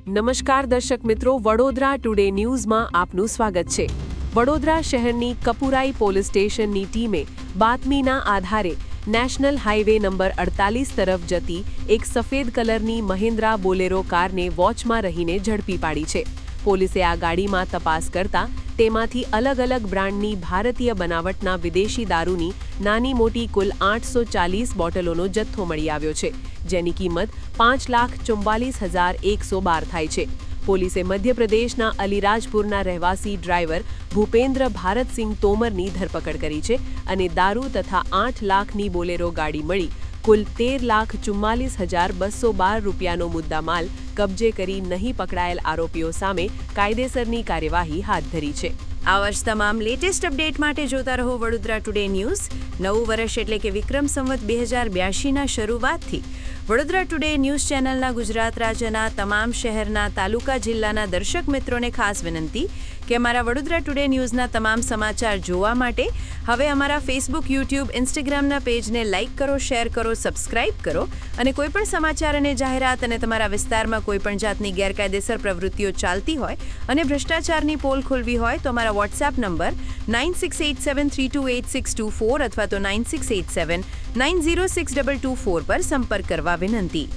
નમસ્કાર દર્શક મિત્રો, વડોદરા ટુડે ન્યૂઝમાં આપનું સ્વાગત છે। વડોદરા શહેરની કપુરાઈ પોલીસ સ્ટેશનની ટીમે બાતમીના આધારે નેશનલ હાઈવે નંબર 48 તરફ જતી એક સફેદ કલરની મહિન્દ્રા બોલેરો કારને વોચમાં રહીને ઝડપી પાડી છે। પોલીસે આ ગાડીમાં તપાસ કરતા તેમાંથી અલગ અલગ બ્રાન્ડની ભારતીય બનાવટના વિદેશી દારૂની નાની મોટી કુલ 840 બોટલોનો જથ્થો મળી આવ્યો છે, જેની કિંમત 5,44,112 થાય છે। પોલીસે મધ્યપ્રદેશના અલીરાજપુરના રહેવાસી ડ્રાઈવર ભૂપેન્દ્ર ભારતસિંહ તોમરની ધરપકડ કરી છે અને દારૂ તથા 8 લાખની બોલેરો ગાડી મળી કુલ 13,44,212 રૂપિયાનો મુદ્દામાલ કબજે કરી નહીં પકડાયેલ આરોપીઓ સામે કાયદેસરની કાર્યવાહી હાથ ધરી છે। આ વર્ષ તમામ લેટેસ્ટ અપડેટ માટે જોતા રહો વડોદરા ટુડે ન્યૂઝ। નવું વર્ષ એટલે કે વિક્રમ સંવત 2082ના શરૂઆતથી વડોદરા ટુડે ન્યૂઝ ચેનલના ગુજરાત રાજ્યના તમામ શહેરના તાલુકા જિલ્લાના દર્શક મિત્રોને ખાસ વિનંતી કે અમારા વડોદરા ટુડે ન્યૂઝના તમામ સમાચાર જોવા માટે હવે અમારા ફેસબુક, યુટ્યુબ, ઇન્સ્ટાગ્રામના પેજને લાઇક કરો, શેર કરો, સબસ્ક્રાઇબ કરો અને કોઈપણ સમાચાર અને જાહેરાત અને તમારા વિસ્તારમાં કોઈપણ જાતની ગેરકાયદેસર પ્રવૃત્તિઓ ચાલતી હોય અને ભ્રષ્ટાચારની પોલ ખોલવી હોય તો અમારા વોટ્સએપ નંબર 9687328624 અથવા તો 9687906224 પર સંપર્ક કરવા વિનંતી।